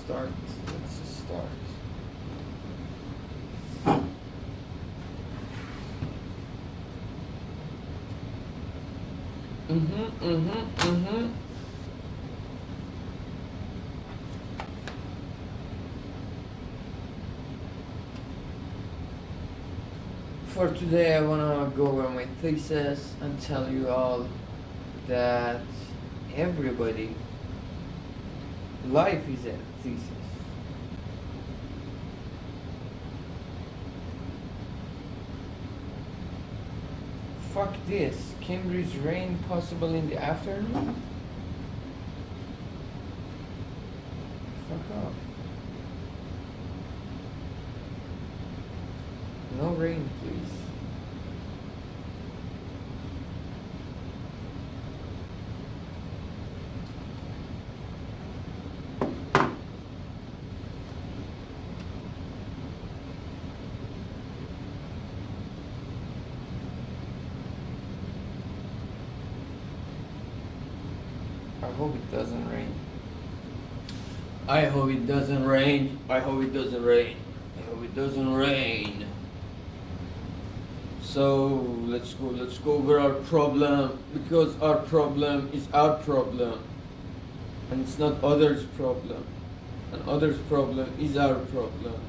start. Let's start. For today, I wanna go over my thesis and tell you all that everybody, life is a thesis. Fuck this. Cambridge rain possible in the afternoon? Fuck off. No rain, please. I hope it doesn't rain. I hope it doesn't rain. I hope it doesn't rain. I hope it doesn't rain. So let's go over our problem, because our problem is our problem and it's not others' problem, and others' problem is our problem.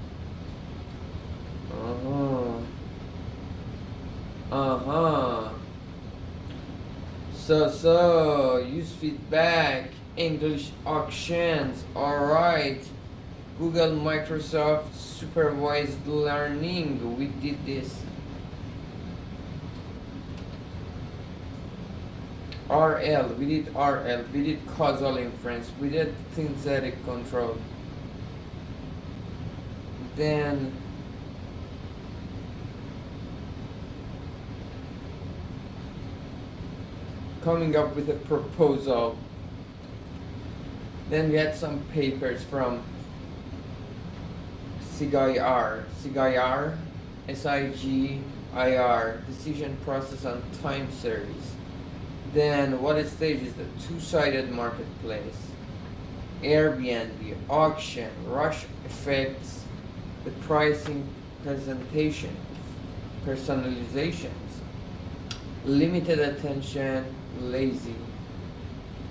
So use feedback, English auctions, alright. Google, Microsoft, supervised learning, we did this. RL, we did RL, we did causal inference, we did synthetic control. Then coming up with a proposal. Then we had some papers from SIGIR, SIGIR, decision process on time series. Then what stage is the two-sided marketplace, Airbnb, auction, rush effects, the pricing presentations, personalizations, limited attention, lazy,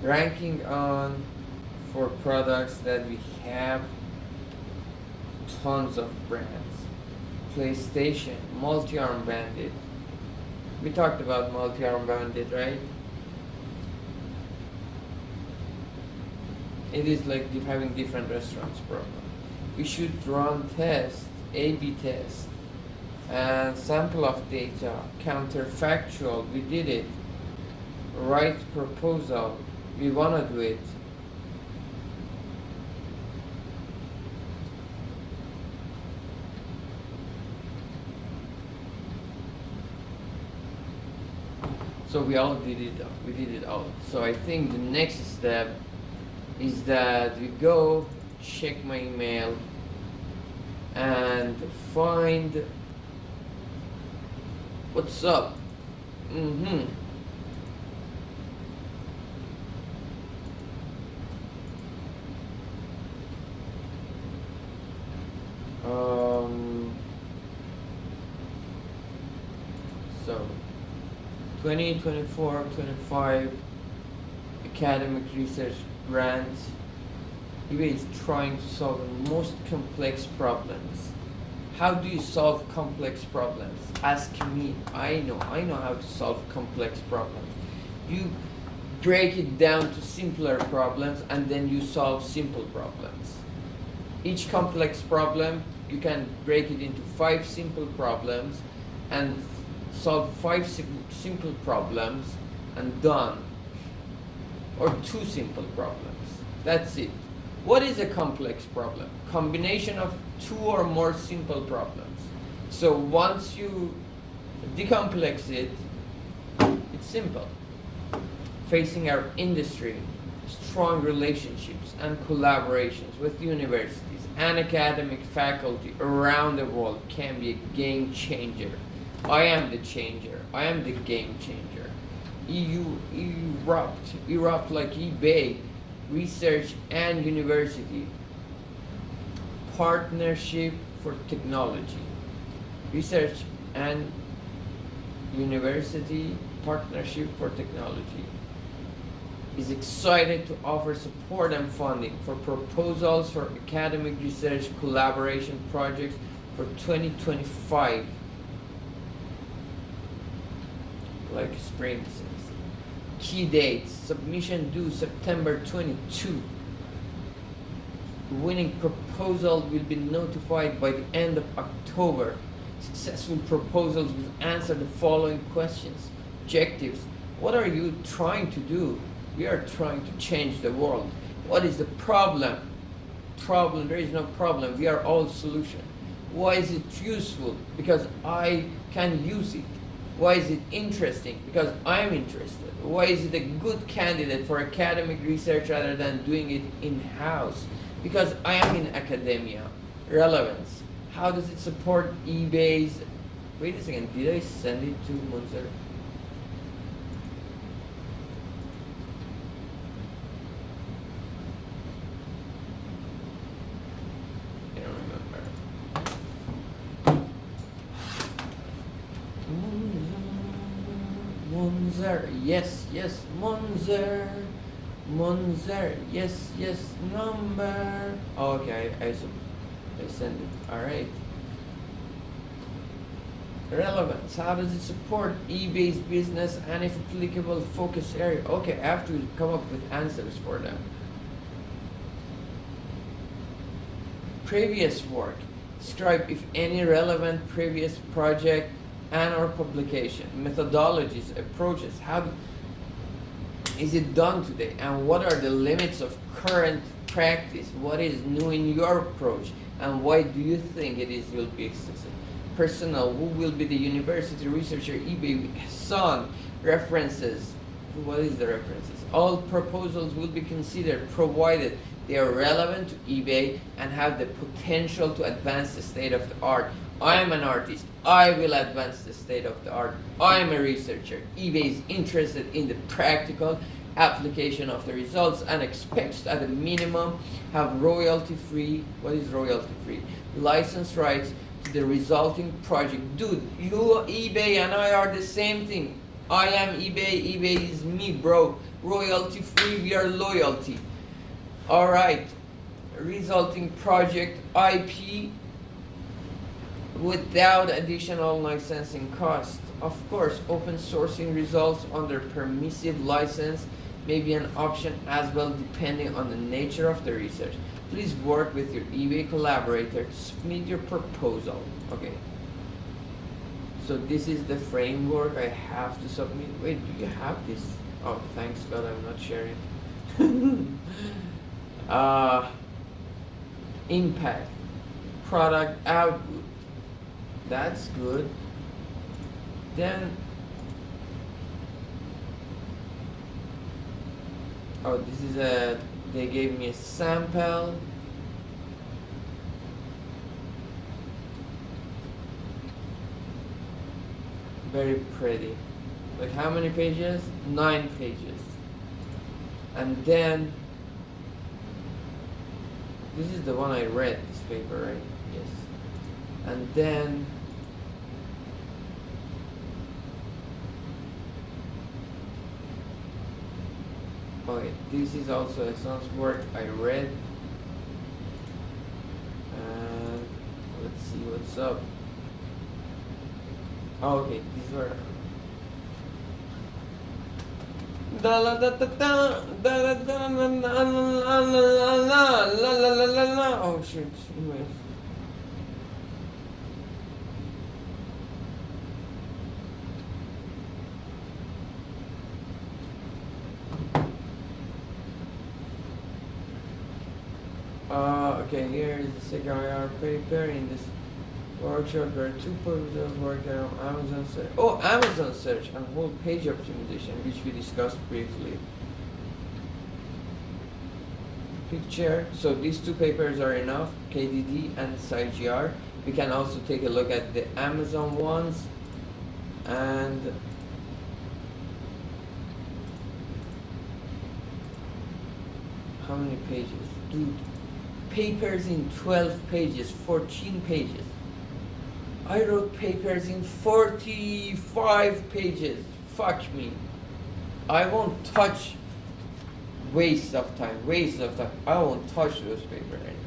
ranking on for products that we have tons of brands, PlayStation, multi-arm bandit. We talked about multi-arm bandit, right? It is like having different restaurants problem. We should run test, A/B test, and sample of data, counterfactual, we did it. Write proposal, we wanna do it. So we did it all. So I think the next step is that we go check my email and find what's up. So 2024-25 academic research grant. eBay is trying to solve the most complex problems. How do you solve complex problems? Ask me. I know how to solve complex problems. You break it down to simpler problems and then you solve simple problems. Each complex problem, you can break it into 5 simple problems and solve 5 simple problems and done. Or 2 simple problems. That's it. What is a complex problem? Combination of 2 or more simple problems. So once you decomplex it, it's simple. Facing our industry, strong relationships and collaborations with universities and academic faculty around the world can be a game changer. I am the changer. I am the game changer. Erupt like eBay, research and university Partnership for Technology. Research and University Partnership for Technology is excited to offer support and funding for proposals for academic research collaboration projects for 2025, like spring since. Key dates: submission due September 22. Winning proposal will be notified by the end of October. Successful proposals will answer the following questions. Objectives: what are you trying to do? We are trying to change the world. What is the problem? There is no problem. We are all solution. Why is it useful? Because I can use it. Why is it interesting? Because I'm interested. Why is it a good candidate for academic research rather than doing it in-house? Because I am in academia. Relevance: how does it support eBay's... Wait a second, did I send it to Munzer? I don't remember. Munzer, yes, Munzer. Munzer, yes, number. Oh, okay, I send it. Alright. Relevance: how does it support eBay's business and, if applicable, focus area? Okay, I have to come up with answers for them. Previous work: describe if any relevant previous project and or publication. Methodologies, approaches: how is it done today, and what are the limits of current practice? What is new in your approach, and why do you think it will be successful? Personnel: who will be the university researcher eBay son? References: what is the references? All proposals will be considered provided they are relevant to eBay and have the potential to advance the state of the art. I am an artist. I will advance the state of the art. I am a researcher. eBay is interested in the practical application of the results and expects at a minimum have royalty-free, what is royalty-free? License rights to the resulting project. Dude, you, eBay, and I are the same thing. I am eBay. eBay is me, bro. Royalty-free, we are loyalty. Alright. Resulting project IP without additional licensing cost. Of course, open sourcing results under permissive license may be an option as well, depending on the nature of the research. Please work with your eBay collaborator to submit your proposal. Okay. So this is the framework I have to submit. Wait, do you have this? Oh, thanks God, I'm not sharing. Impact. Product output. That's good. Then, oh, this is they gave me a sample. Very pretty. Like how many pages? 9 pages. And then, this is the one I read, this paper, right? Yes. And then, okay, this is also a son's work I read. And let's see what's up. Oh, okay, these were. Da la da da da da da da la la la la la la la. Oh shit! Anyway. Okay, here is the second IR paper. In this workshop, there are 2 proposals worked on Amazon search. Oh, Amazon search and whole page optimization, which we discussed briefly. Picture. So these 2 papers are enough, KDD and SciGR. We can also take a look at the Amazon ones. And how many pages? Dude. papers in 12 pages, 14 pages. I wrote papers in 45 pages. Fuck me. I won't touch. Waste of time. I won't touch those papers anymore.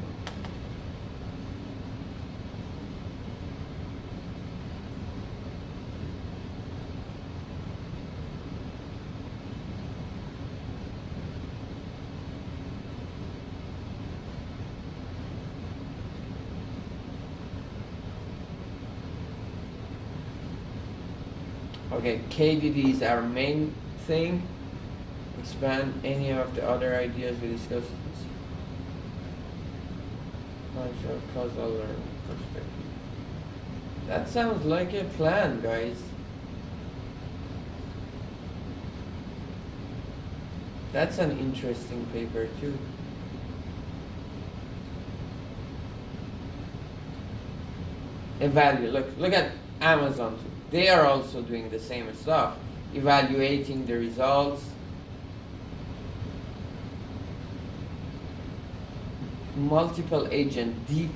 Okay, KDD is our main thing. Expand any of the other ideas we discussed. Causal learning perspective. That sounds like a plan, guys. That's an interesting paper too. Look at Amazon too. They are also doing the same stuff, evaluating the results. Multiple agent, deep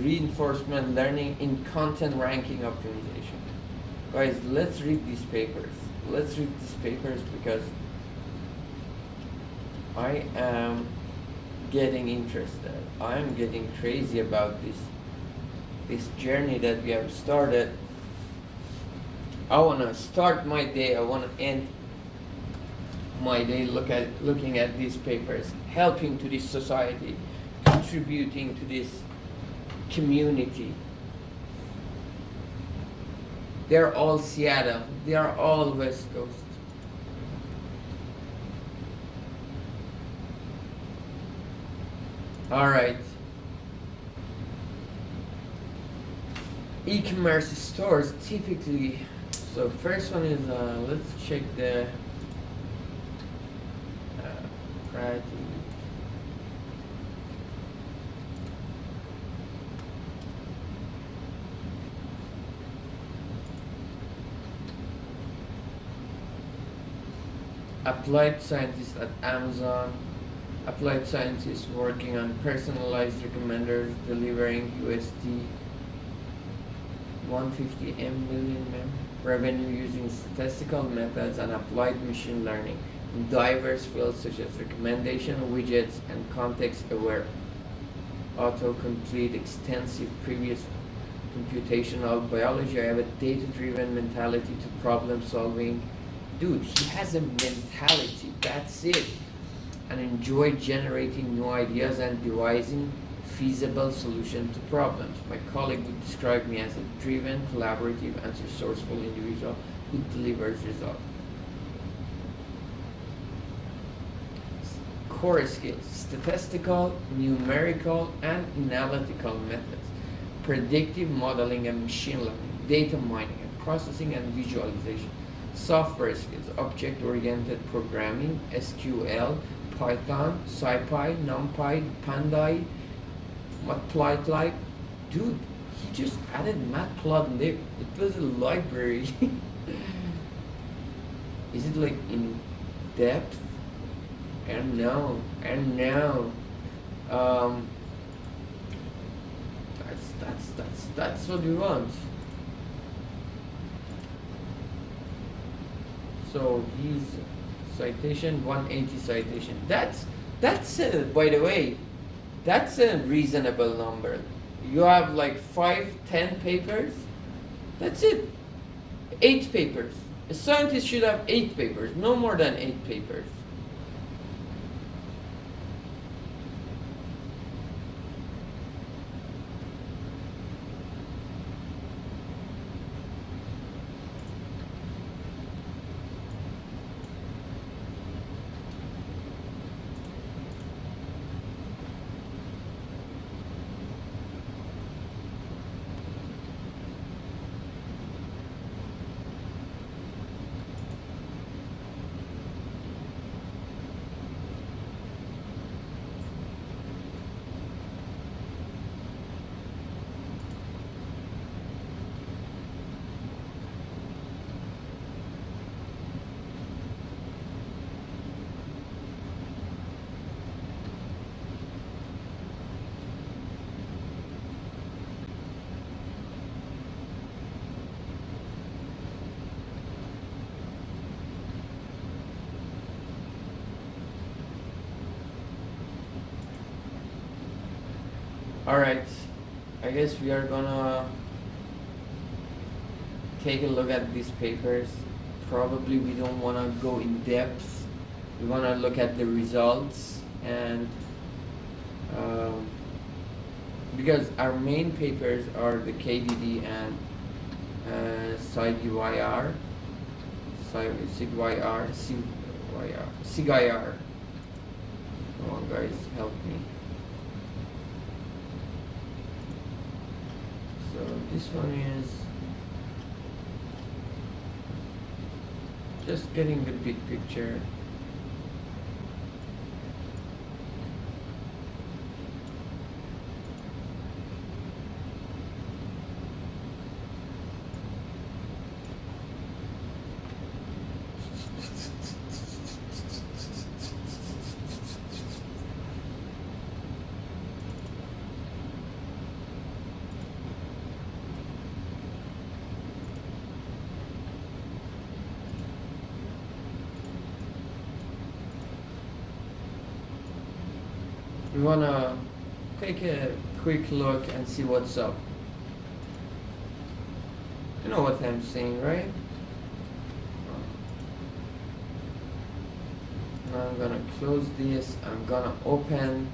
reinforcement learning in content ranking optimization. Guys, let's read these papers. Because I am getting interested. I am getting crazy about this journey that we have started. I want to start my day. I want to end my day looking at these papers, helping to this society, contributing to this community. They're all Seattle. They are all West Coast. All right. E-commerce stores typically. So first one is let's check the priority. Applied scientists at Amazon. Applied scientists working on personalized recommenders delivering USD 150 million revenue using statistical methods and applied machine learning in diverse fields such as recommendation widgets and context-aware autocomplete, extensive previous computational biology. I have a data-driven mentality to problem solving. Dude, he has a mentality, that's it. And enjoy generating new ideas and devising feasible solution to problems. My colleague would describe me as a driven, collaborative, and resourceful individual who delivers results. Core skills: statistical, numerical, and analytical methods, predictive modeling and machine learning, data mining and processing and visualization. Software skills: object-oriented programming, SQL, Python, SciPy, NumPy, Pandas, Matplotlib. Dude, he just added Matplotlib. It was a library. Is it like in depth? And no. That's what we want. So he's citation 180 citation. That's by the way, that's a reasonable number. You have like 5-10 papers. That's it. 8 papers. A scientist should have 8 papers, no more than 8 papers. Alright, I guess we are gonna take a look at these papers. Probably we don't wanna go in depth. We wanna look at the results and because our main papers are the KDD and SIGYR, SIGYR. Come on guys, help me. So this one is just getting the big picture. We wanna take a quick look and see what's up. You know what I'm saying, right? Now I'm gonna close this. I'm gonna open.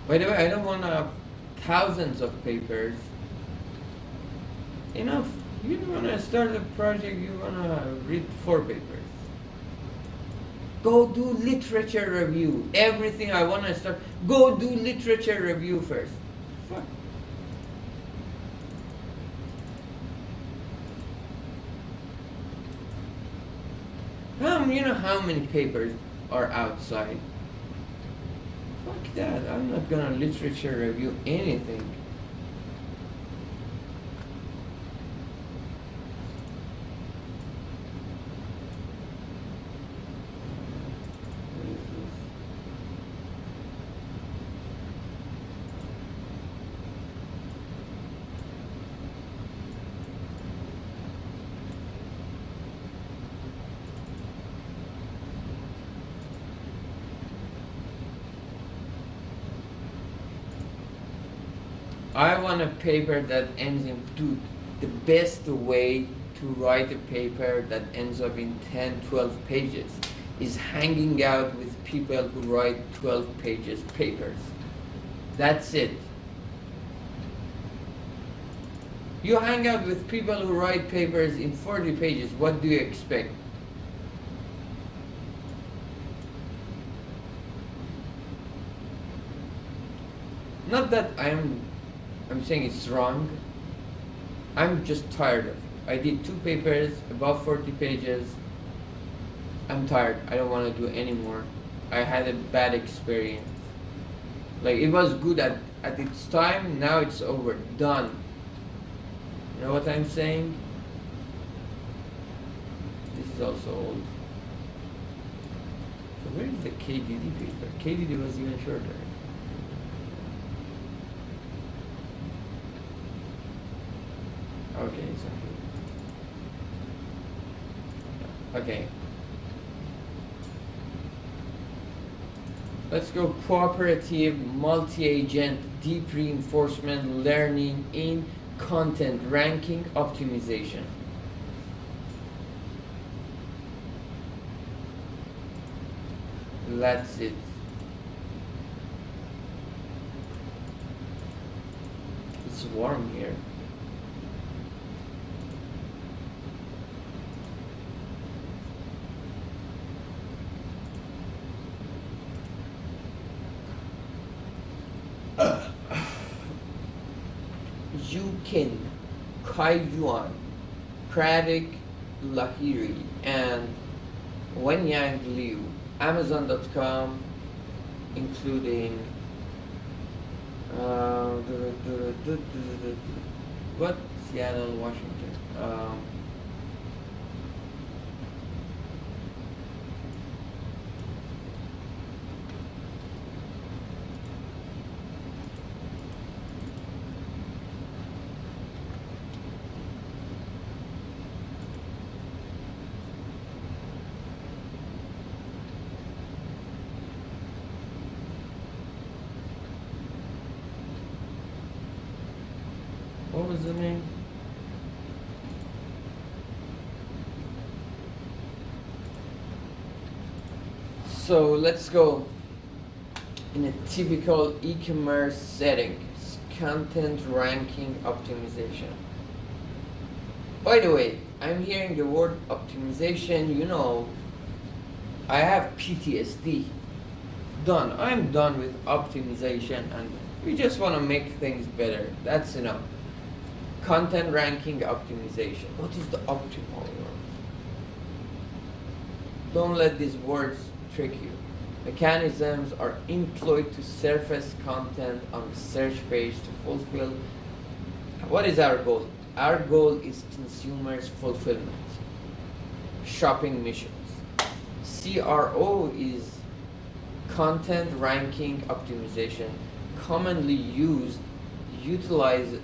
By the way, I don't want to have thousands of papers. Enough. You want to start a project, you want to read 4 papers. Go do literature review. Everything I want to start, go do literature review first. Fuck. You know how many papers are outside? Fuck that, I'm not gonna literature review anything. What is this? I want a paper that ends in, dude, the best way to write a paper that ends up in 10, 12 pages is hanging out with people who write 12 pages papers. That's it. You hang out with people who write papers in 40 pages, what do you expect? Not that I'm saying it's wrong. I'm just tired of it. I did 2 papers, above 40 pages. I'm tired. I don't want to do anymore. I had a bad experience. Like, it was good at its time, now it's over. Done. You know what I'm saying? This is also old. So where is the KDD paper? KDD was even shorter. Okay, it's okay. Okay. Let's go cooperative, multi-agent, deep reinforcement learning in content ranking optimization. That's it. It's warm here. Yukin, Kai Yuan, Pratik Lahiri, and Wenyang Liu. Amazon.com, including What? Seattle, Washington. What was the name? So let's go. In a typical e-commerce setting, content ranking optimization. By the way, I'm hearing the word optimization, I have PTSD. Done. I'm done with optimization and we just want to make things better. That's enough. Content ranking optimization. What is the optimal word? Don't let these words trick you. Mechanisms are employed to surface content on the search page to fulfill. What is our goal? Our goal is consumers' fulfillment, shopping missions. CRO is content ranking optimization, commonly utilizes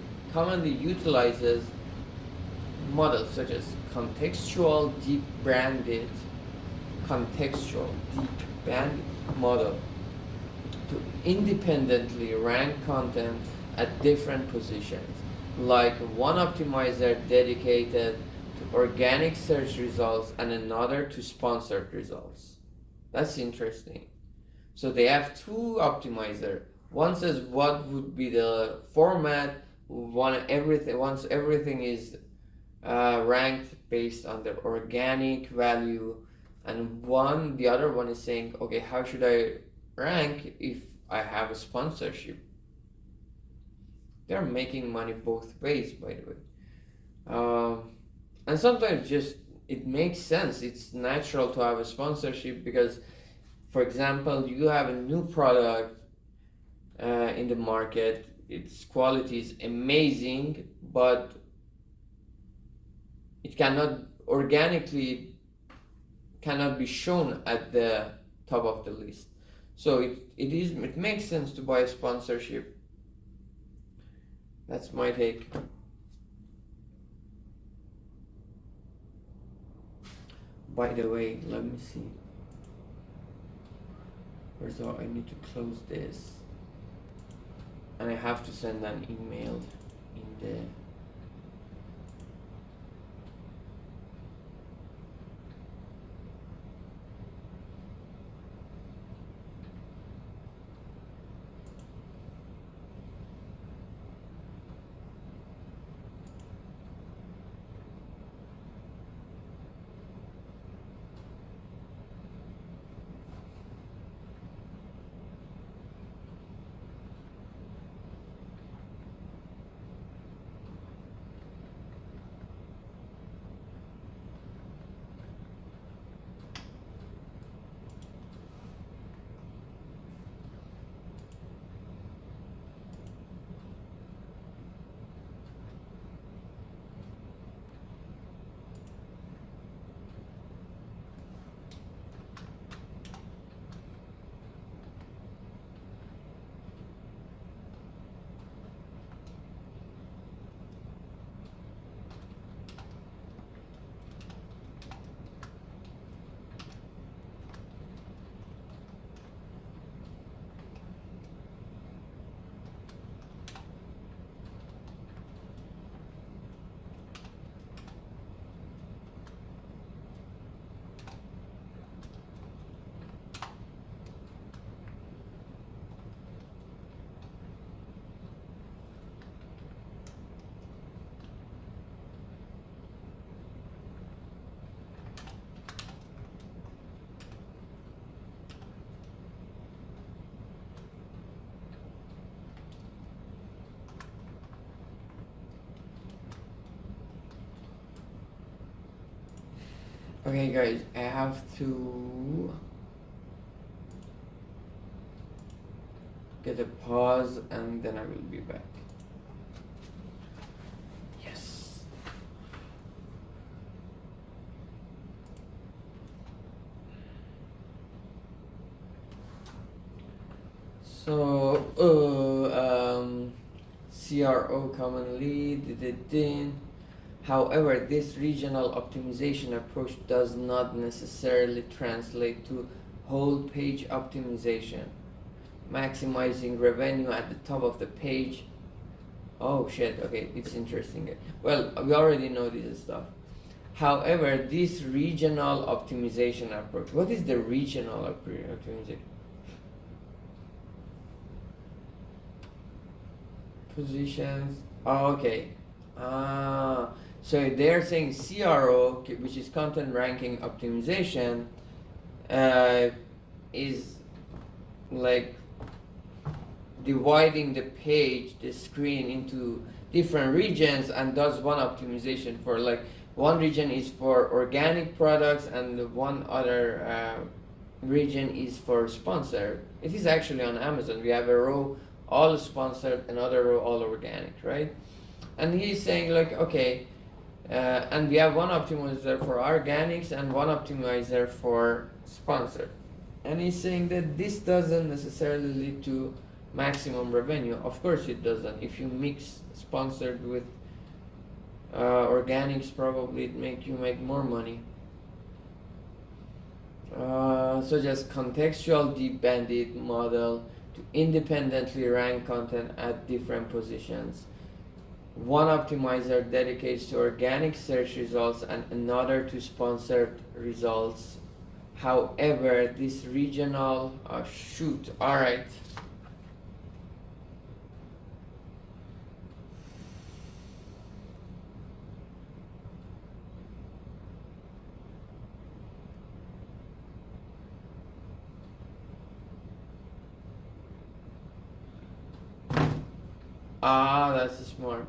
models such as contextual deep banded model to independently rank content at different positions, like one optimizer dedicated to organic search results and another to sponsored results. That's interesting. So they have two optimizer. One says what would be the format, once everything is ranked based on the organic value, and the other one is saying, okay, how should I rank if I have a sponsorship? They're making money both ways, by the way. And sometimes just it makes sense. It's natural to have a sponsorship because, for example, you have a new product in the market. Its quality is amazing, but it cannot be shown at the top of the list. So it makes sense to buy a sponsorship. That's my take. By the way, let me see. First of all, I need to close this. And I have to send an email in the Okay guys, I have to get a pause and then I will be back. So, CRO commonly, however, this regional optimization approach does not necessarily translate to whole page optimization, maximizing revenue at the top of the page. Oh shit, okay, it's interesting. Well, we already know this stuff. However, this regional optimization approach, what is the regional optimization? Positions. Oh, okay. So they're saying CRO, which is content ranking optimization, is like dividing the page, the screen into different regions and does one optimization for like one region is for organic products and one other region is for sponsored. It is actually on Amazon. We have a row all sponsored, another row all organic, right? And he's saying like, okay, and we have one optimizer for organics and one optimizer for sponsored. And he's saying that this doesn't necessarily lead to maximum revenue. Of course it doesn't. If you mix sponsored with organics, probably it make you make more money. Such as contextual deep bandit model to independently rank content at different positions. One optimizer dedicates to organic search results and another to sponsored results. However, this regional shoot, all right. That's smart.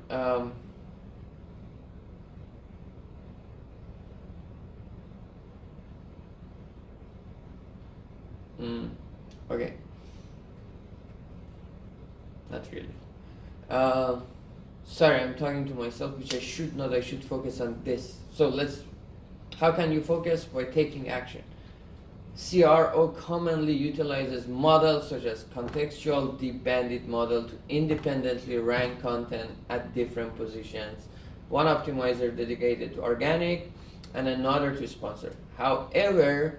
Okay. Not really. Sorry, I'm talking to myself, which I should not. I should focus on this. So how can you focus? By taking action. CRO commonly utilizes models such as contextual deep bandit model to independently rank content at different positions. One optimizer dedicated to organic and another to sponsored. However,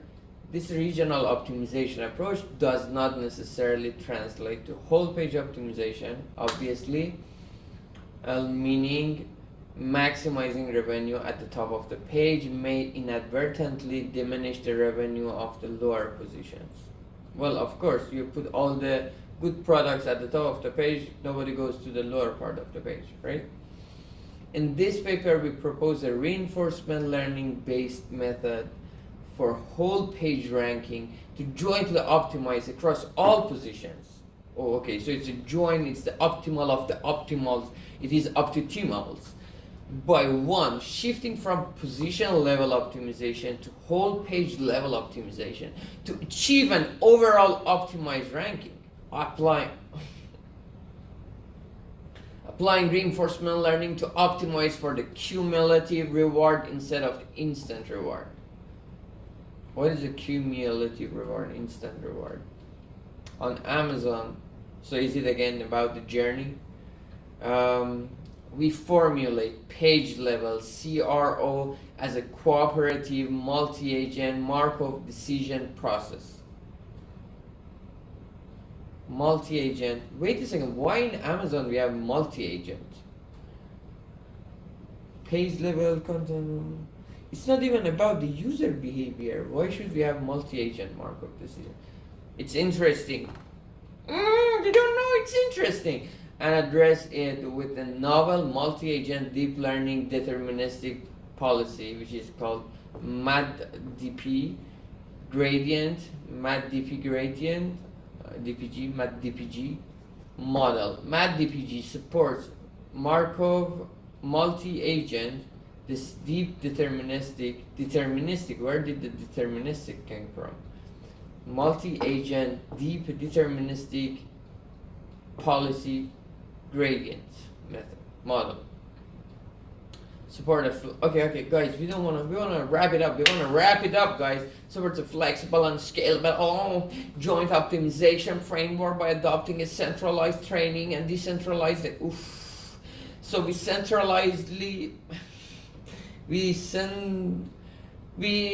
this regional optimization approach does not necessarily translate to whole page optimization, obviously, meaning maximizing revenue at the top of the page may inadvertently diminish the revenue of the lower positions. Well, of course, you put all the good products at the top of the page, nobody goes to the lower part of the page, right? In this paper, we propose a reinforcement learning based method for whole page ranking to jointly optimize across all positions. Oh, okay, so it's a joint, it's the optimal of the optimals, it is optimals. By one, shifting from position level optimization to whole page level optimization to achieve an overall optimized ranking. Applying reinforcement learning to optimize for the cumulative reward instead of the instant reward. What is a cumulative reward, instant reward? On Amazon, so is it again about the journey? We formulate page level CRO as a cooperative multi-agent Markov decision process. Multi-agent, wait a second, why in Amazon we have multi-agent? Page level content, it's not even about the user behavior. Why should we have multi-agent Markov decision? It's interesting. You don't know it's interesting. And address it with a novel multi-agent deep learning deterministic policy, which is called MADDP gradient, MADDP gradient, DPG, MADDPG model. MADDPG supports Markov multi-agent, this deep deterministic, where did the deterministic come from? Multi-agent deep deterministic policy gradient method model. Support okay, guys. We wanna wrap it up. We wanna wrap it up, guys. Support a flexible and scalable joint optimization framework by adopting a centralized training and decentralized. Oof. So we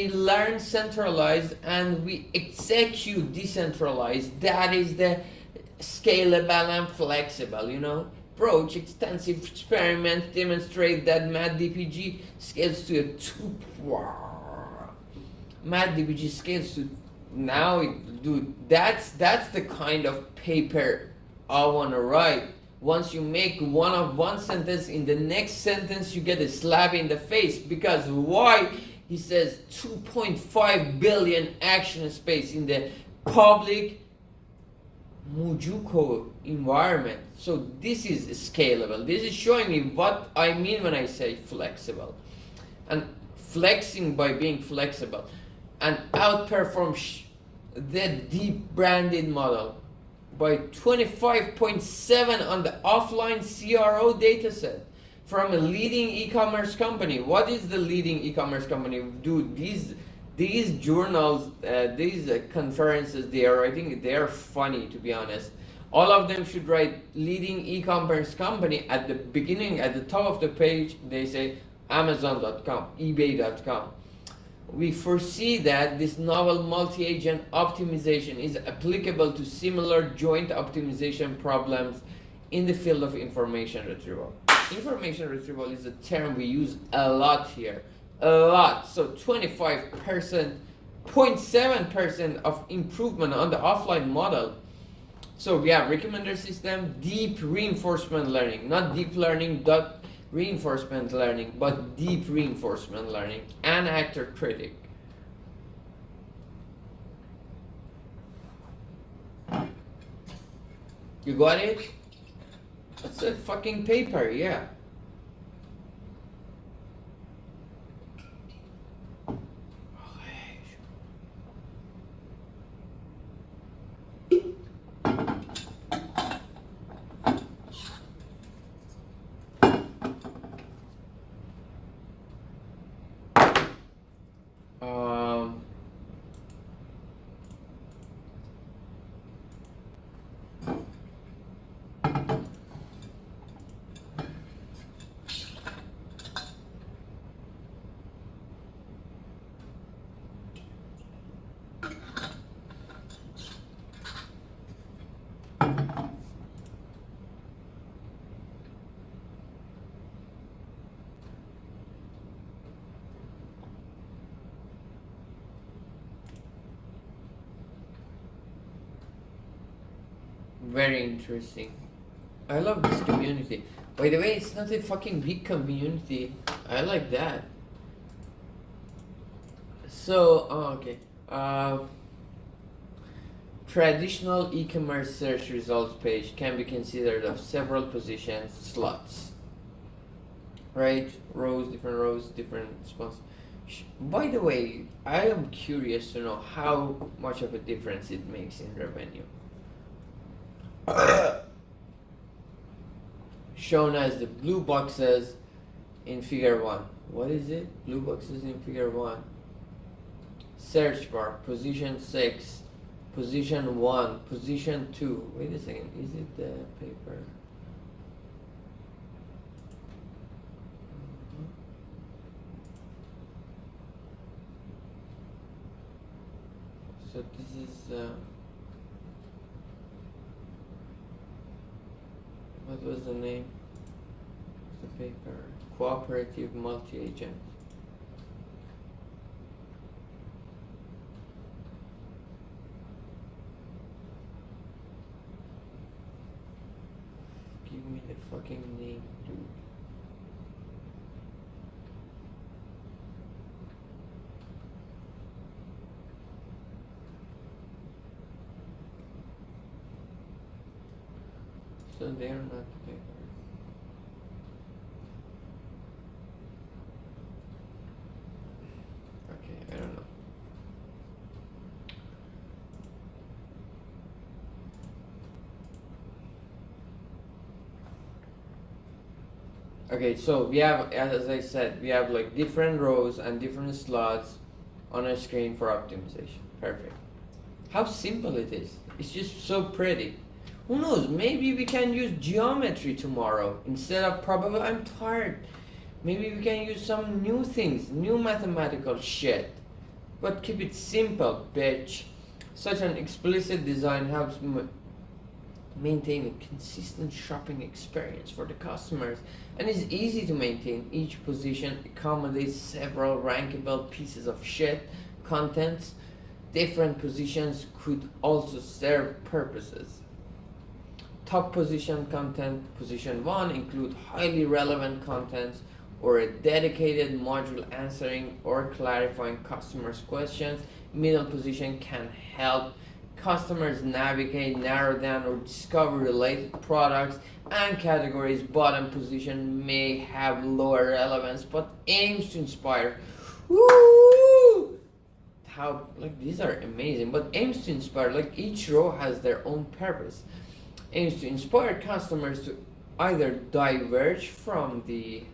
learn centralized and we execute decentralized. That is the scalable and flexible, approach. Extensive experiments demonstrate that MATDPG scales to a two. MATDPG scales to now, dude. That's the kind of paper I wanna write. Once you make one sentence, in the next sentence you get a slap in the face. Because why? He says 2.5 billion action space in the public Mujuko environment. So this is scalable. This is showing me what I mean when I say flexible. And flexing by being flexible. And outperform the deep branded model by 25.7 on the offline CRO dataset from a leading e-commerce company. What is the leading e-commerce company? Dude, these journals, these conferences they are writing, they are funny, to be honest. All of them should write leading e-commerce company at the beginning, at the top of the page. They say Amazon.com, eBay.com. We foresee that this novel multi-agent optimization is applicable to similar joint optimization problems in the field of information retrieval. Information retrieval is a term we use a lot here. A lot. So 0.7% of improvement on the offline model. So we have recommender system, deep reinforcement learning, not deep learning, reinforcement learning, but deep reinforcement learning, and actor critic. You got it? That's a fucking paper, yeah. Very interesting. I love this community. By the way, it's not a fucking big community. I like that. So, okay. Traditional e-commerce search results page can be considered of several positions, slots. Right? Different rows, different spots. By the way, I am curious to know how much of a difference it makes in revenue. Shown as the blue boxes in figure 1. What is it? Blue boxes in figure 1. Search bar, position 6, position 1, position 2. Wait a second, is it the paper? So this is what was the name of the paper? Cooperative multi-agent. Give me the fucking name, dude. So they are not papers. Okay, I don't know. Okay, so we have, as I said, we have like different rows and different slots on a screen for optimization. Perfect. How simple it is. It's just so pretty. Who knows? Maybe we can use geometry tomorrow instead of probably. I'm tired. Maybe we can use some new things, new mathematical shit. But keep it simple, bitch. Such an explicit design helps maintain a consistent shopping experience for the customers and is easy to maintain. Each position accommodates several rankable pieces of shit contents. Different positions could also serve purposes. Top position content, position 1, include highly relevant contents or a dedicated module answering or clarifying customers' questions. Middle position can help customers navigate, narrow down, or discover related products and categories. Bottom position may have lower relevance but aims to inspire. Woo! How, like, these are amazing, but aims to inspire, like each row has their own purpose. Aims to inspire customers to either diverge from the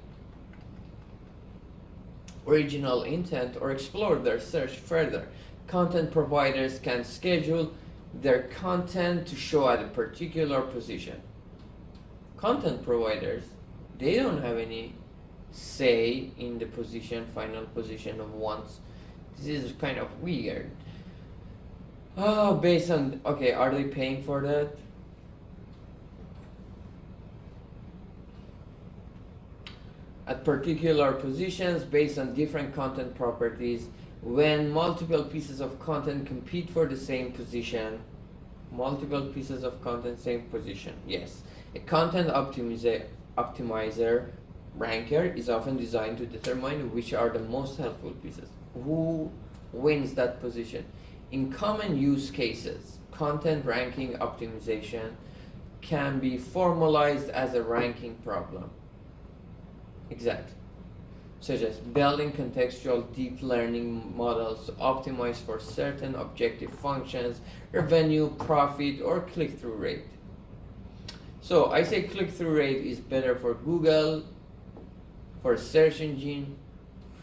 original intent or explore their search further. Content providers can schedule their content to show at a particular position. Content providers, they don't have any say in the final position of ones. This is kind of weird. Oh, based on, okay, are they paying for that? At particular positions based on different content properties. When multiple pieces of content compete for the same position, multiple pieces of content, same position, yes. A content optimizer ranker is often designed to determine which are the most helpful pieces. Who wins that position? In common use cases, content ranking optimization can be formalized as a ranking problem. Exactly. Such as building contextual deep learning models to optimize for certain objective functions, revenue, profit, or click-through rate. So I say click-through rate is better for Google, for search engine,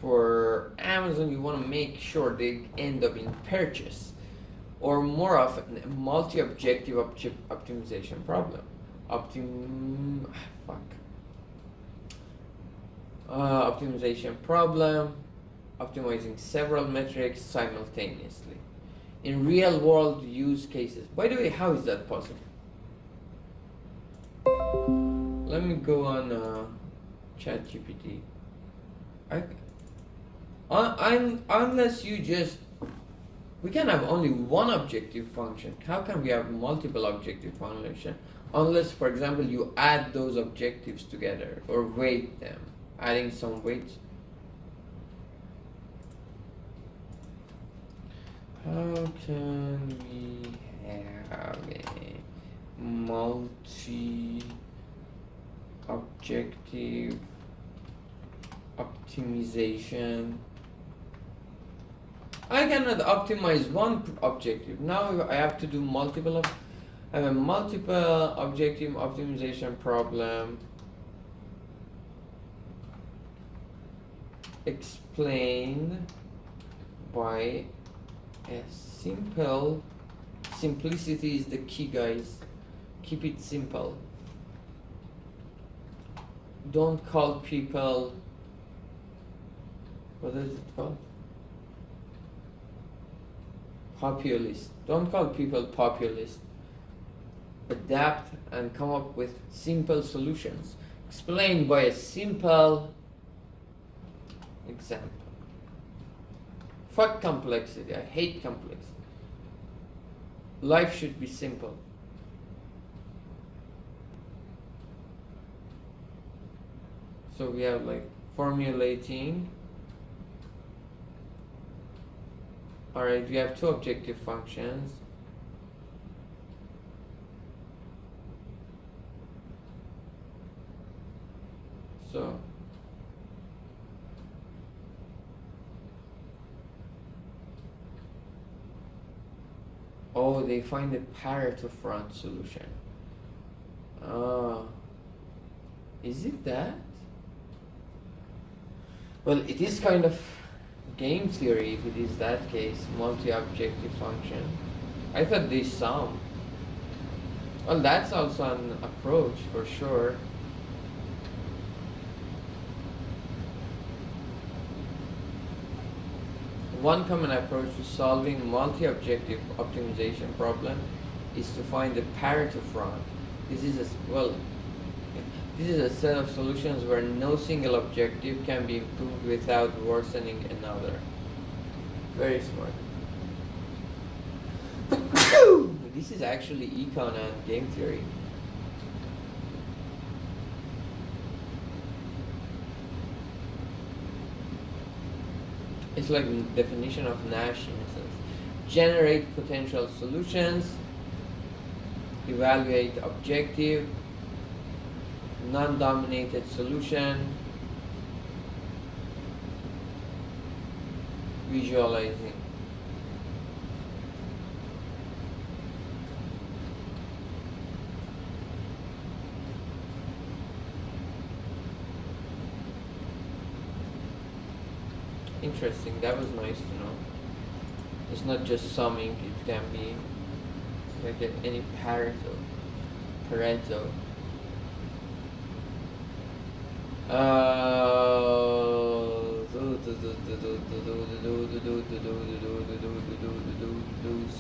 for Amazon. You want to make sure they end up in purchase, or more often a multi-objective optimization problem. Optimization problem, optimizing several metrics simultaneously in real world use cases. By the way, how is that possible? Let me go on ChatGPT. Unless you just, we can have only one objective function. How can we have multiple objective function? Unless, for example, you add those objectives together or weight them. Adding some weight. How can we have a multi-objective optimization? I cannot optimize one objective. Now I have to do multiple. I have a multiple objective optimization problem. Explained by a simplicity is the key, guys. Keep it simple. Don't call people, what is it called? Populist. Don't call people populist. Adapt and come up with simple solutions. Explained by a simple example. Fuck complexity. I hate complexity. Life should be simple. So we have like formulating. Alright, we have two objective functions. So oh, they find a Pareto solution. Is it that? Well, it is kind of game theory if it is that case, multi-objective function. I thought they sum. Well, that's also an approach for sure. One common approach to solving multi-objective optimization problem is to find the Pareto front. This is this is a set of solutions where no single objective can be improved without worsening another. Very smart. This is actually econ and game theory. It's like the definition of Nash in a sense. Generate potential solutions, evaluate objective, non-dominated solution, visualizing. Interesting, that was nice to know. It's not just summing, it can be like any Pareto.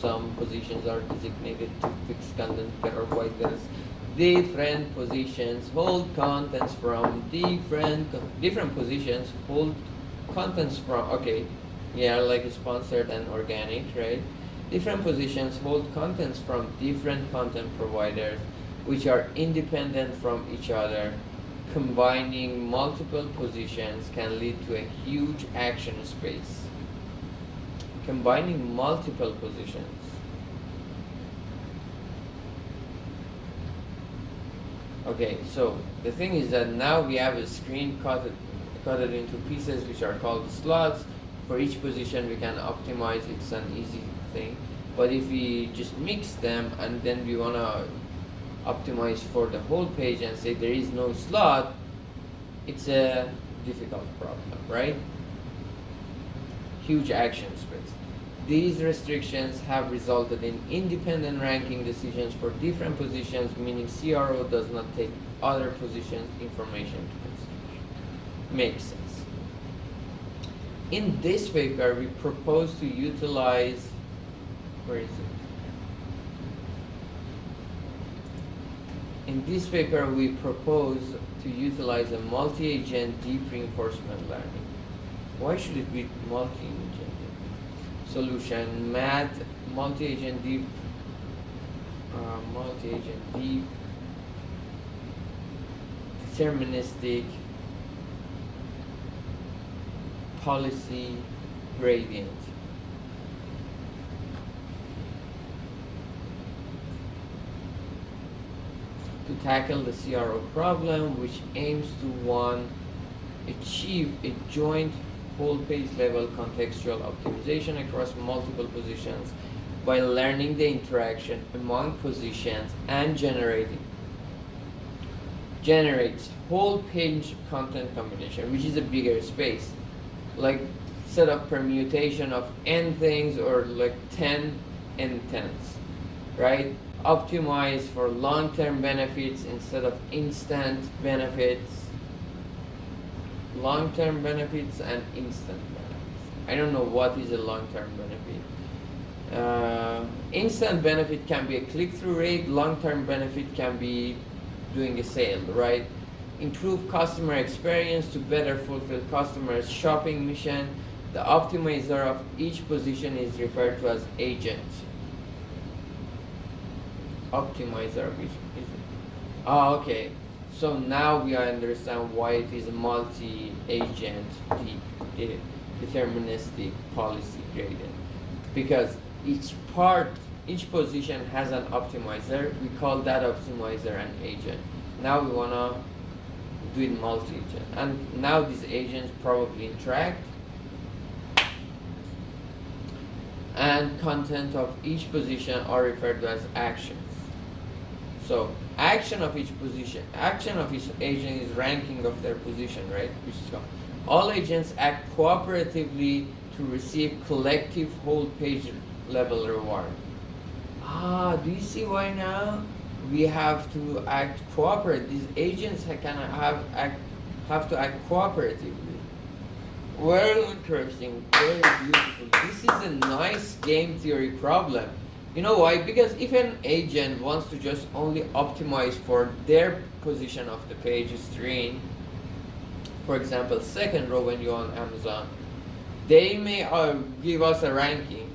Some positions are designated to fixed content or white letters. Different positions hold contents from different positions hold contents from, okay, yeah, like sponsored and organic, right? Different positions hold contents from different content providers which are independent from each other. Combining multiple positions can lead to a huge action space. Combining multiple positions. Okay, so the thing is that now we have a screen cut it into pieces which are called slots. For each position we can optimize, it's an easy thing. But if we just mix them and then we want to optimize for the whole page and say there is no slot, it's a difficult problem, right? Huge action space. These restrictions have resulted in independent ranking decisions for different positions, meaning CRO does not take other positions' information into consideration. Makes sense. In this paper, we propose to utilize, where is it? In this paper, we propose to utilize a multi-agent deep reinforcement learning. Why should it be multi-agent? Solution: math, multi-agent deep deterministic policy gradient. To tackle the CRO problem, which aims to 1. Achieve a joint whole page level contextual optimization across multiple positions by learning the interaction among positions and generates whole page content combination, which is a bigger space, like set of permutation of n things or like 10 n tenths, right? Optimize for long-term benefits instead of instant benefits. Long-term benefits and instant benefits. I don't know what is a long-term benefit. Instant benefit can be a click-through rate. Long-term benefit can be doing a sale, right? Improve customer experience to better fulfill customers' shopping mission. The optimizer of each position is referred to as agent. Optimizer of each position. Oh, okay. So now we understand why it is a multi-agent deterministic policy gradient. Because each position has an optimizer. We call that optimizer an agent. Now we want to do it multi-agent. And now these agents probably interact. And content of each position are referred to as actions. So action of each agent is ranking of their position, right? Which is called. All agents act cooperatively to receive collective whole page level reward. Ah, do you see why now? We have to act cooperate. These agents have to act cooperatively. Very interesting, very beautiful. This is a nice game theory problem. You know why? Because if an agent wants to just only optimize for their position of the page screen, for example, second row when you're on Amazon, they may give us a ranking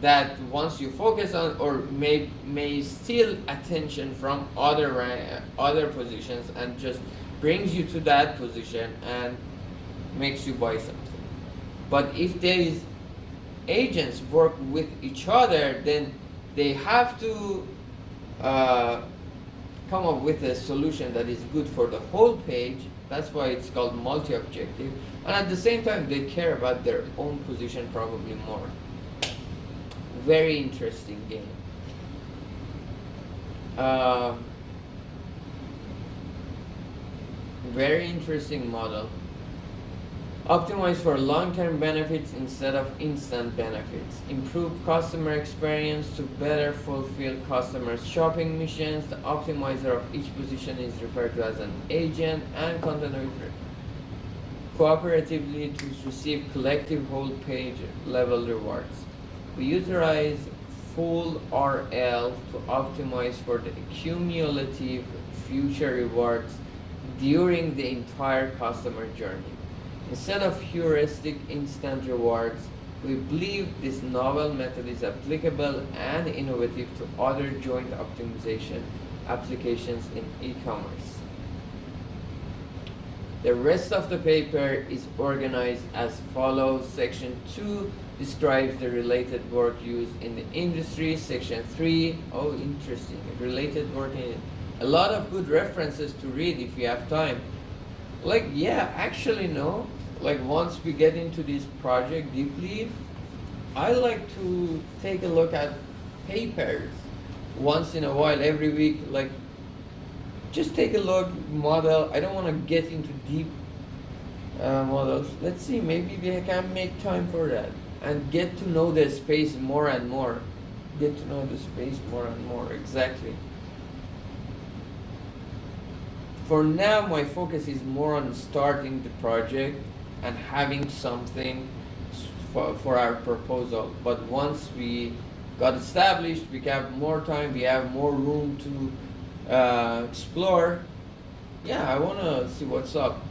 that once you focus on or may steal attention from other positions and just brings you to that position and makes you buy something. But if these agents work with each other, then they have to come up with a solution that is good for the whole page. That's why it's called multi-objective. And at the same time, they care about their own position probably more. Very interesting game. Very interesting model. Optimize for long-term benefits instead of instant benefits. Improve customer experience to better fulfill customers' shopping missions. The optimizer of each position is referred to as an agent and content cooperatively to receive collective whole page level rewards. We utilize full RL to optimize for the cumulative future rewards during the entire customer journey. Instead of heuristic instant rewards, we believe this novel method is applicable and innovative to other joint optimization applications in e-commerce. The rest of the paper is organized as follows. Section 2 describes the related work used in the industry. Section 3, oh interesting, related work in a lot of good references to read if you have time. Like, yeah, actually no. Like, once we get into this project deeply, I like to take a look at papers once in a while, every week. Like, just take a look, model. I don't want to get into deep models. Let's see, maybe we can make time for that and get to know the space more and more. Get to know the space more and more, exactly. For now, my focus is more on starting the project and having something for our proposal. But once we got established, we have more time, we have more room to explore. Yeah, I want to see what's up.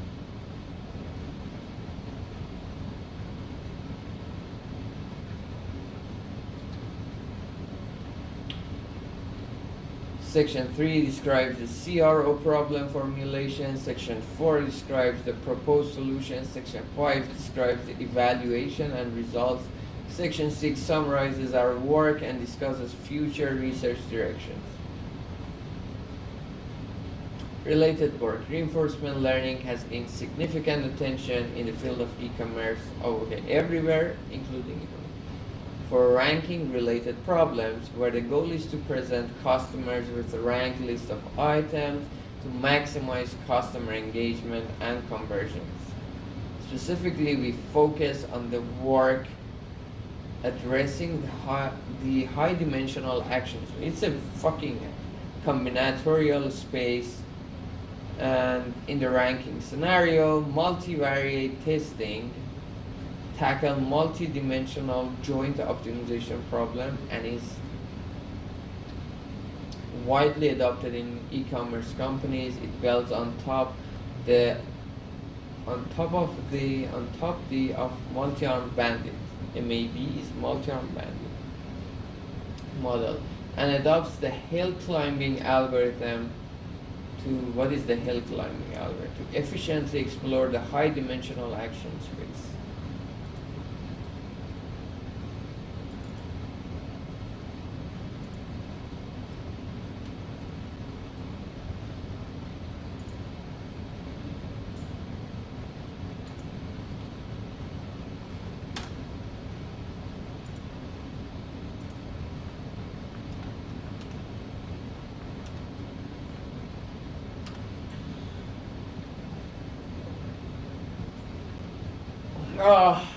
Section 3 describes the CRO problem formulation. Section 4 describes the proposed solution. Section 5 describes the evaluation and results. Section 6 summarizes our work and discusses future research directions. Related work. Reinforcement learning has gained significant attention in the field of e-commerce, everywhere, including e-commerce, for ranking related problems, where the goal is to present customers with a ranked list of items to maximize customer engagement and conversions. Specifically, we focus on the work addressing the high dimensional actions. It's a fucking combinatorial space, and in the ranking scenario, multivariate testing tackle multi-dimensional joint optimization problem and is widely adopted in e-commerce companies. It builds on top of multi-armed bandit. MAB is multi-armed bandit model, and adopts the hill climbing algorithm to what is the hill climbing algorithm? To efficiently explore the high dimensional action space. Ah,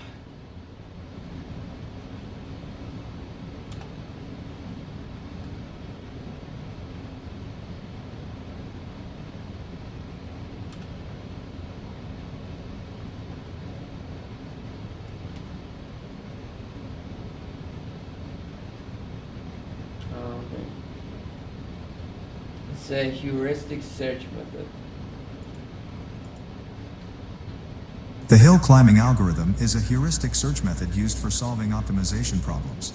okay. It's a heuristic search method. The hill climbing algorithm is a heuristic search method used for solving optimization problems.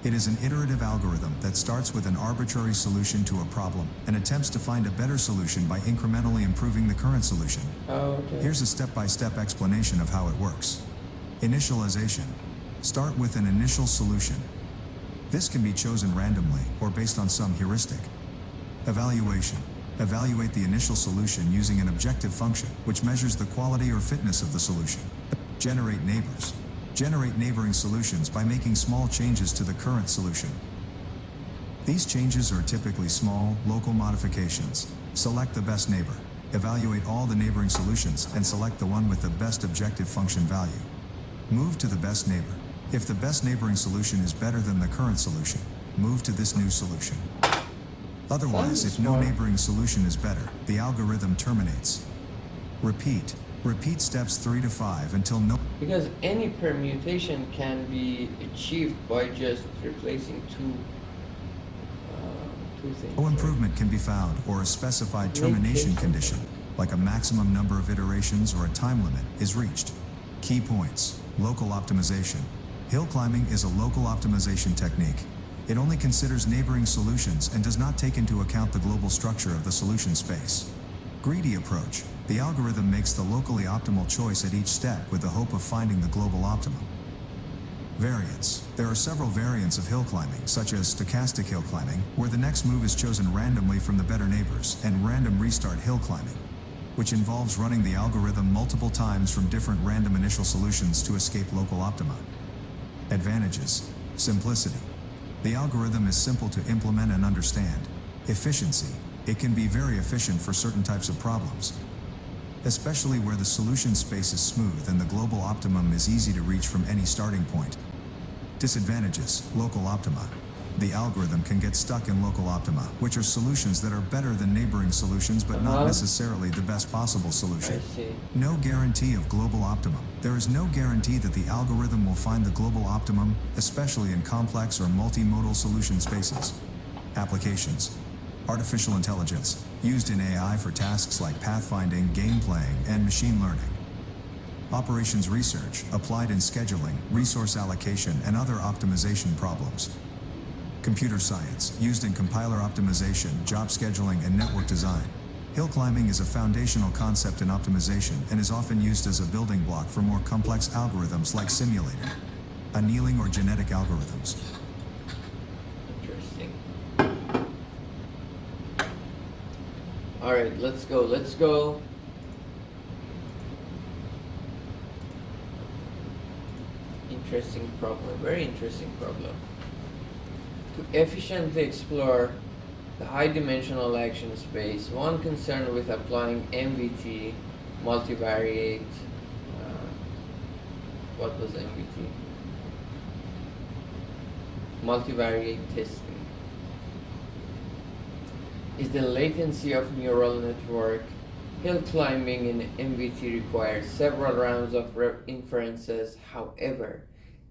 It is an iterative algorithm that starts with an arbitrary solution to a problem and attempts to find a better solution by incrementally improving the current solution. Oh, okay. Here's a step-by-step explanation of how it works. Initialization. Start with an initial solution. This can be chosen randomly or based on some heuristic. Evaluation. Evaluate the initial solution using an objective function, which measures the quality or fitness of the solution. Generate neighbors. Generate neighboring solutions by making small changes to the current solution. These changes are typically small, local modifications. Select the best neighbor. Evaluate all the neighboring solutions and select the one with the best objective function value. Move to the best neighbor. If the best neighboring solution is better than the current solution, move to this new solution. Otherwise, if no neighboring solution is better, the algorithm terminates. Repeat. Repeat steps 3 to 5 until no... Because any permutation can be achieved by just replacing two things. No improvement can be found, or a specified termination condition, like a maximum number of iterations or a time limit, is reached. Key points. Local optimization. Hill climbing is a local optimization technique. It only considers neighboring solutions and does not take into account the global structure of the solution space. Greedy approach. The algorithm makes the locally optimal choice at each step with the hope of finding the global optimum. Variance. There are several variants of hill climbing, such as stochastic hill climbing, where the next move is chosen randomly from the better neighbors, and random restart hill climbing, which involves running the algorithm multiple times from different random initial solutions to escape local optima. Advantages. Simplicity. The algorithm is simple to implement and understand. Efficiency. It can be very efficient for certain types of problems, especially where the solution space is smooth and the global optimum is easy to reach from any starting point. Disadvantages. Local optima. The algorithm can get stuck in local optima, which are solutions that are better than neighboring solutions but not necessarily the best possible solution. I see. No guarantee of global optimum. There is no guarantee that the algorithm will find the global optimum, especially in complex or multimodal solution spaces. Applications. Artificial intelligence, used in AI for tasks like pathfinding, game playing, and machine learning. Operations research, applied in scheduling, resource allocation, and other optimization problems. Computer science, used in compiler optimization, job scheduling, and network design. Hill climbing is a foundational concept in optimization and is often used as a building block for more complex algorithms like simulating, annealing, or genetic algorithms. Interesting. Alright, let's go. Interesting problem, very interesting problem. To efficiently explore the high-dimensional action space, one concerned with applying MVT, multivariate, what was MVT? Multivariate testing. Is the latency of neural network. Hill climbing in MVT requires several rounds of inferences. However,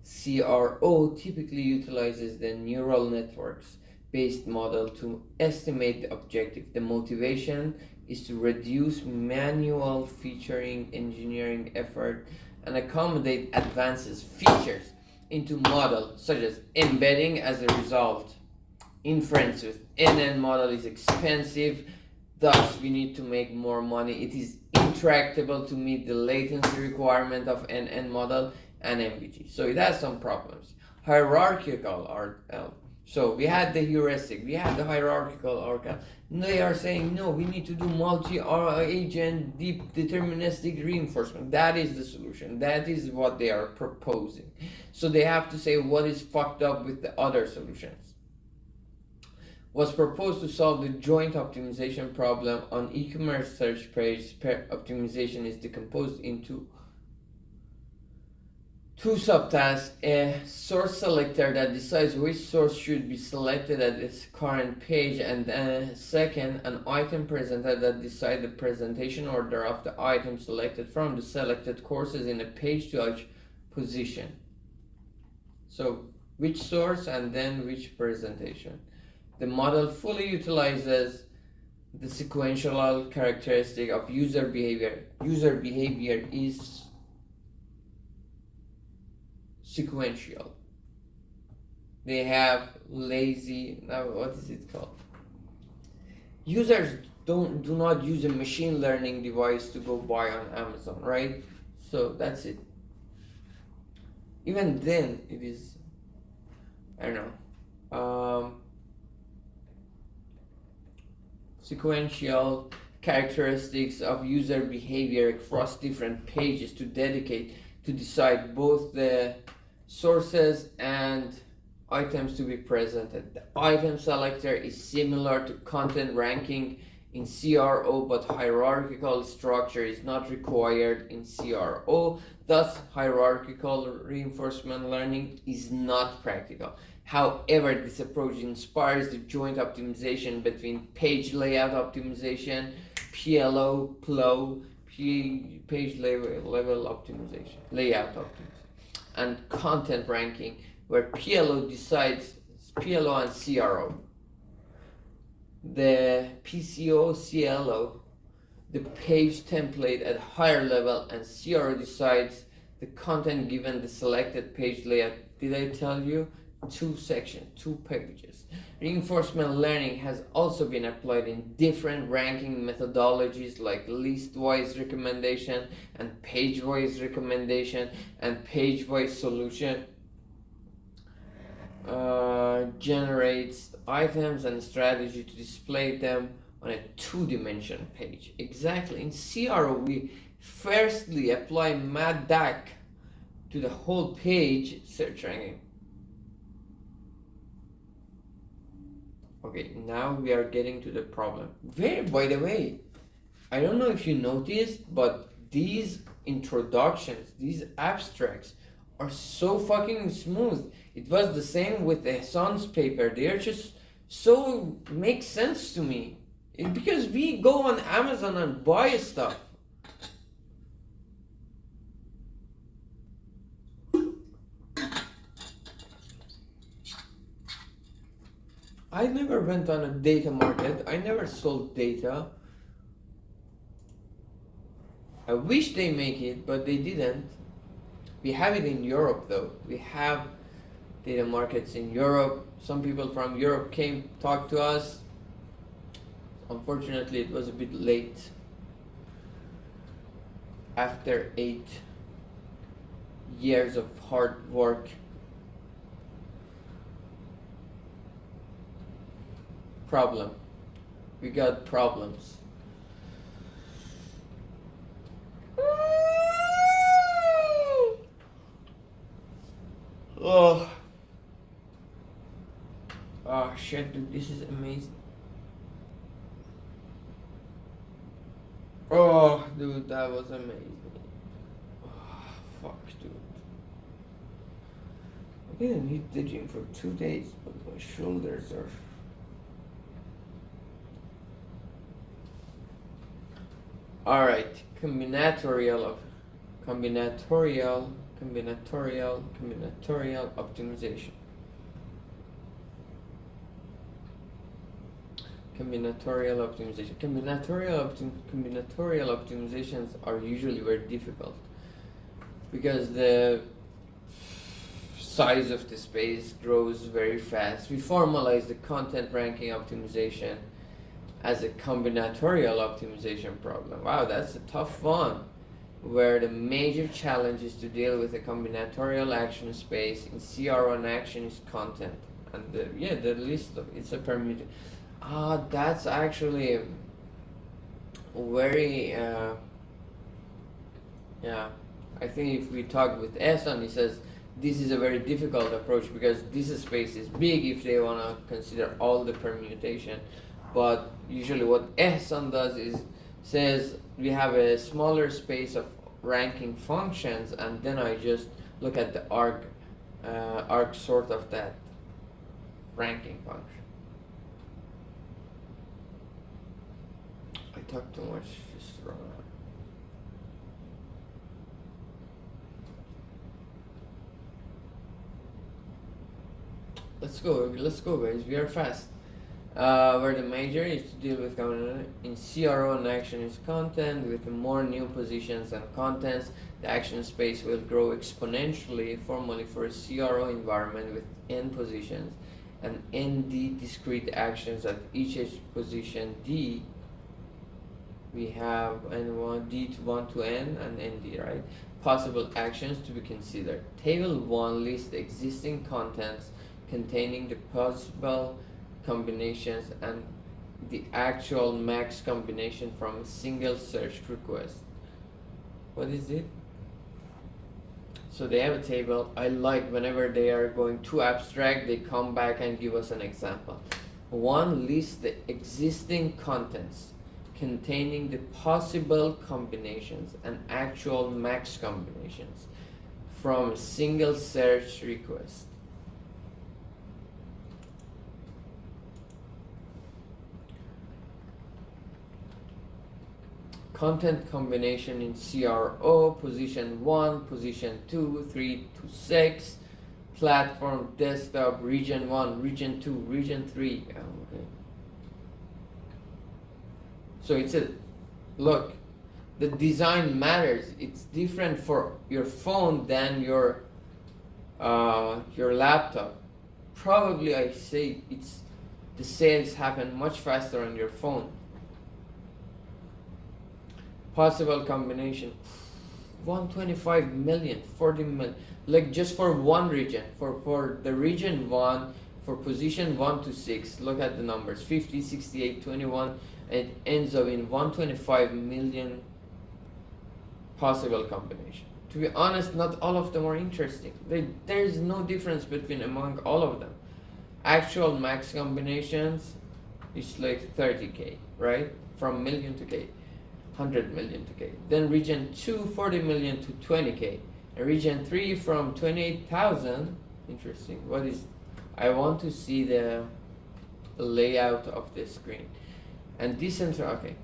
CRO typically utilizes the neural networks based model to estimate the objective. The motivation is to reduce manual featuring engineering effort and accommodate advances features into model such as embedding. As a result, inference with NN model is expensive, thus we need to make more money. It is intractable to meet the latency requirement of NN model and MVT. So it has some problems. Hierarchical RL. So we had the heuristic, we had the hierarchical RL. They are saying no, we need to do multi-agent deep deterministic reinforcement. That is the solution. That is what they are proposing. So they have to say what is fucked up with the other solutions. Was proposed to solve the joint optimization problem on e-commerce search page. Optimization is decomposed into Two subtasks: a source selector that decides which source should be selected at its current page, and then second, an item presenter that decides the presentation order of the item selected from the selected courses in a page to each position. So which source and then which presentation. The model fully utilizes the sequential characteristic of user behavior. User behavior is sequential. They have lazy, what is it called? Users do not use a machine learning device to go buy on Amazon, right? So that's it. Even then, it is, I don't know, sequential characteristics of user behavior across different pages to decide both the sources and items to be presented. The item selector is similar to content ranking in CRO, but hierarchical structure is not required in CRO. Thus, hierarchical reinforcement learning is not practical. However, this approach inspires the joint optimization between page layout optimization, PLO, page level optimization, layout optimization, and content ranking, where PLO decides PLO and CRO. The PCO, CLO, the page template at higher level, and CRO decides the content given the selected page layout. Did I tell you? 2 sections, 2 pages. Reinforcement learning has also been applied in different ranking methodologies like list-wise recommendation and page-wise recommendation and page-wise solution. Generates items and strategy to display them on a 2-dimension page. Exactly. In CRO, we firstly apply MADDAC to the whole page search ranking. Okay, now we are getting to the problem. By the way, I don't know if you noticed, but these introductions, these abstracts are so fucking smooth. It was the same with Ehsan's paper. They're just so make sense to me. Because we go on Amazon and buy stuff. I never went on a data market. I never sold data. I wish they make it, but they didn't. We have it in Europe though. We have data markets in Europe. Some people from Europe came, talked to us. Unfortunately, it was a bit late. After 8 years of hard work. Problem. We got problems. Oh. Oh shit, dude, this is amazing. Oh, dude, that was amazing. Oh, fuck, dude. I didn't hit the gym for 2 days, but my shoulders are... Alright, combinatorial optimization. Combinatorial optimizations are usually very difficult because the size of the space grows very fast. We formalize the content ranking optimization as a combinatorial optimization problem. Wow, that's a tough one, where the major challenge is to deal with a combinatorial action space. In CRO, an action is content, and the list of it's a permutation. That's actually very I think if we talk with Ehsan, he says this is a very difficult approach because this space is big if they want to consider all the permutation. But usually what Ehsan does is says we have a smaller space of ranking functions, and then I just look at the arc sort of that ranking function. I talk too much, just run out. Let's go guys, we are fast. Where the major is to deal with content in CRO, and action is content. With more new positions and contents, the action space will grow exponentially. Formally, for a CRO environment with n positions and nd discrete actions at each position d, we have n1 d to 1 to n and nd, right? Possible actions to be considered. Table 1 lists the existing contents containing the possible combinations and the actual max combination from a single search request. What is it? So they have a table. I like whenever they are going too abstract, they come back and give us an example. One lists the existing contents containing the possible combinations and actual max combinations from a single search request. Content combination in CRO, position 1, position 2, 3 to 6, platform, desktop, region 1, region 2, region 3. Okay. So it's a, look, the design matters. It's different for your phone than your laptop. Probably I say it's, the sales happen much faster on your phone. Possible combination 125 million, 40 million, like just for one region, for the region 1, for position 1 to 6, look at the numbers, 50, 68, 21, it ends up in 125 million possible combination. To be honest, not all of them are interesting. There is no difference between among all of them. Actual max combinations is like 30k, right? From million to k. 100 million to k. Then region 2, 40 million to 20k. And region 3 from 28,000. Interesting. What is, I want to see the layout of the screen. And decentralized, okay.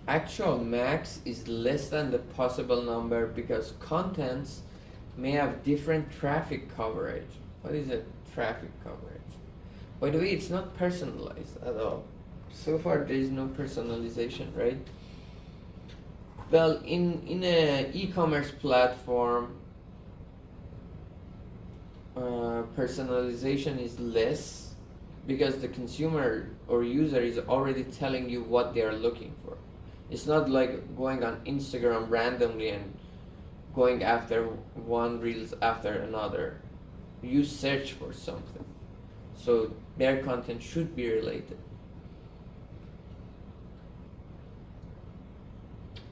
Actual max is less than the possible number because contents may have different traffic coverage. What is a traffic coverage? By the way, it's not personalized at all. So far there is no personalization, right? Well, in a e-commerce platform, personalization is less because the consumer or user is already telling you what they are looking for. It's not like going on Instagram randomly and going after one reels after another. You search for something. So their content should be related.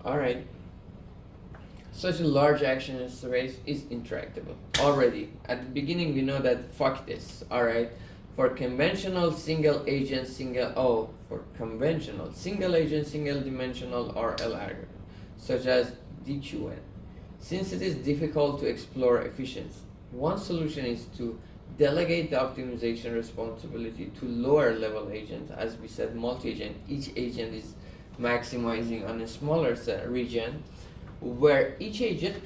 Alright. Such a large action space is intractable. Already. At the beginning we know that fuck this. Alright. For conventional single agent, for conventional single agent, single dimensional RL algorithm, such as DQN. Since it is difficult to explore efficiency, one solution is to delegate the optimization responsibility to lower level agents. As we said, multi-agent, each agent is maximizing on a smaller region where each agent